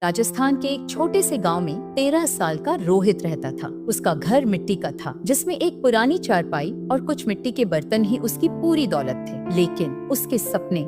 राजस्थान के एक छोटे से गांव में 13 साल का रोहित रहता था। उसका घर मिट्टी का था, जिसमें एक पुरानी चारपाई और कुछ मिट्टी के बर्तन ही उसकी पूरी दौलत थे। लेकिन उसके सपने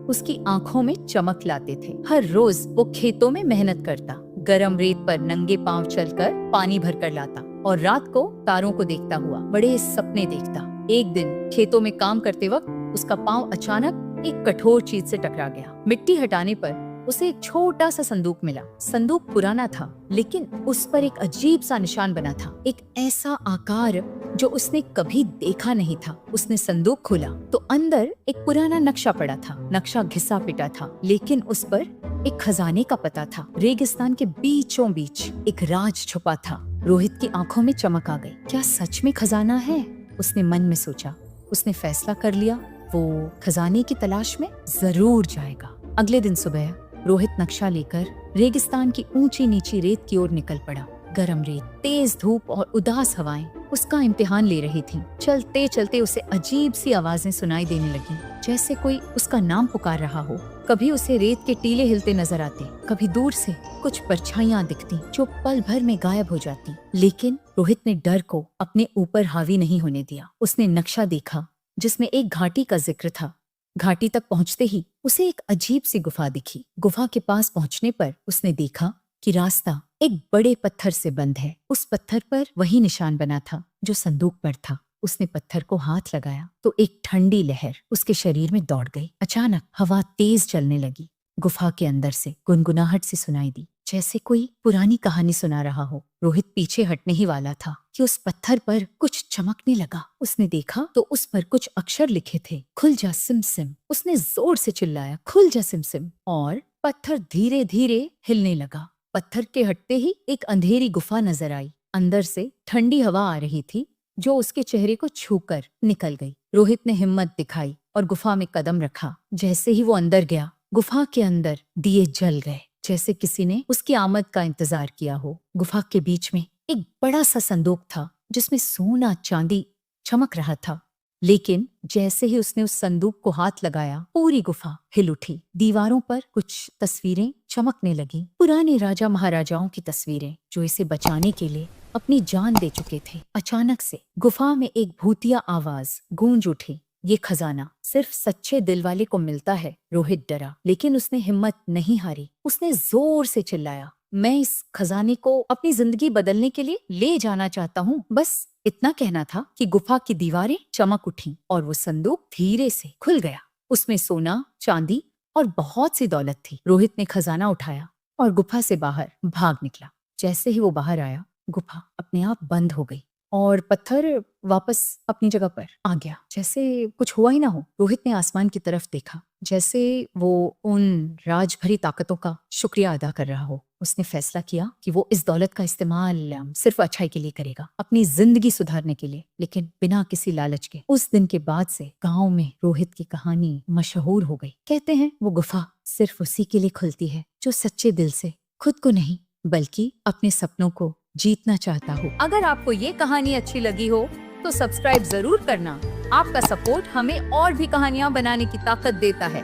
उसकी आंखों में चमक लाते थे। हर रोज वो खेतों में मेहनत करता, गरम रेत पर नंगे पांव चलकर पानी भर कर लाता और रात को तारों को देखता हुआ बड़े सपने देखता। एक दिन खेतों में काम करते वक्त उसका पांव अचानक एक कठोर चीज से टकरा गया। मिट्टी हटाने पर उसे एक छोटा सा संदूक मिला। संदूक पुराना था, लेकिन उस पर एक अजीब सा निशान बना था, एक ऐसा आकार जो उसने कभी देखा नहीं था। उसने संदूक खोला तो अंदर एक पुराना नक्शा पड़ा था। नक्शा घिसा पिटा था, लेकिन उस पर एक खजाने का पता था। रेगिस्तान के बीचों बीच एक राज छुपा था। रोहित की आंखों में चमक आ गई। क्या सच में खजाना है? उसने मन में सोचा। उसने फैसला कर लिया, वो खजाने की तलाश में जरूर जाएगा। अगले दिन सुबह रोहित नक्शा लेकर रेगिस्तान की ऊंची नीची रेत की ओर निकल पड़ा। गरम रेत, तेज धूप और उदास हवाएं उसका इम्तिहान ले रही थीं। चलते चलते उसे अजीब सी आवाजें सुनाई देने लगी, जैसे कोई उसका नाम पुकार रहा हो। कभी उसे रेत के टीले हिलते नजर आते, कभी दूर से कुछ परछाइयां दिखती जो पल भर में गायब हो जाती। लेकिन रोहित ने डर को अपने ऊपर हावी नहीं होने दिया। उसने नक्शा देखा जिसमें एक घाटी का जिक्र था। घाटी तक पहुंचते ही उसे एक अजीब सी गुफा दिखी। गुफा के पास पहुंचने पर उसने देखा कि रास्ता एक बड़े पत्थर से बंद है। उस पत्थर पर वही निशान बना था जो संदूक पर था। उसने पत्थर को हाथ लगाया तो एक ठंडी लहर उसके शरीर में दौड़ गई। अचानक हवा तेज चलने लगी। गुफा के अंदर से गुनगुनाहट सी सुनाई दी, जैसे कोई पुरानी कहानी सुना रहा हो। रोहित पीछे हटने ही वाला था कि उस पत्थर पर कुछ चमकने लगा। उसने देखा तो उस पर कुछ अक्षर लिखे थे, खुल जा सिमसिम। उसने जोर से चिल्लाया, खुल जा सिमसिम, और पत्थर धीरे धीरे हिलने लगा। पत्थर के हटते ही एक अंधेरी गुफा नजर आई। अंदर से ठंडी हवा आ रही थी जो उसके चेहरे को छूकर निकल गई। रोहित ने हिम्मत दिखाई और गुफा में कदम रखा। जैसे ही वो अंदर गया, गुफा के अंदर दिए जल गए, जैसे किसी ने उसकी आमद का इंतजार किया हो। गुफा के बीच में एक बड़ा सा संदूक था जिसमें सोना चांदी चमक रहा था। लेकिन जैसे ही उसने उस संदूक को हाथ लगाया, पूरी गुफा हिल उठी। दीवारों पर कुछ तस्वीरें चमकने लगी, पुराने राजा महाराजाओं की तस्वीरें जो इसे बचाने के लिए अपनी जान दे चुके थे। अचानक से गुफा में एक भूतिया आवाज गूंज उठी, ये खजाना सिर्फ सच्चे दिल वाले को मिलता है। रोहित डरा, लेकिन उसने हिम्मत नहीं हारी। उसने जोर से चिल्लाया, मैं इस खजाने को अपनी जिंदगी बदलने के लिए ले जाना चाहता हूँ। बस इतना कहना था कि गुफा की दीवारें चमक उठी और वो संदूक धीरे से खुल गया। उसमें सोना, चांदी और बहुत सी दौलत थी। रोहित ने खजाना उठाया और गुफा से बाहर भाग निकला। जैसे ही वो बाहर आया, गुफा अपने आप बंद हो गई और पत्थर वापस अपनी जगह पर आ गया, जैसे कुछ हुआ ही ना हो। रोहित ने आसमान की तरफ देखा, जैसे वो उन राज भरी ताकतों का शुक्रिया अदा कर रहा हो। उसने फैसला किया कि वो इस दौलत का इस्तेमाल सिर्फ अच्छाई के लिए करेगा, अपनी जिंदगी सुधारने के लिए, लेकिन बिना किसी लालच के। उस दिन के बाद से गांव में रोहित की कहानी मशहूर हो गई। कहते हैं वो गुफा सिर्फ उसी के लिए खुलती है जो सच्चे दिल से खुद को नहीं बल्कि अपने सपनों को जीतना चाहता हो। अगर आपको ये कहानी अच्छी लगी हो तो सब्सक्राइब जरूर करना। आपका सपोर्ट हमें और भी कहानियां बनाने की ताकत देता है।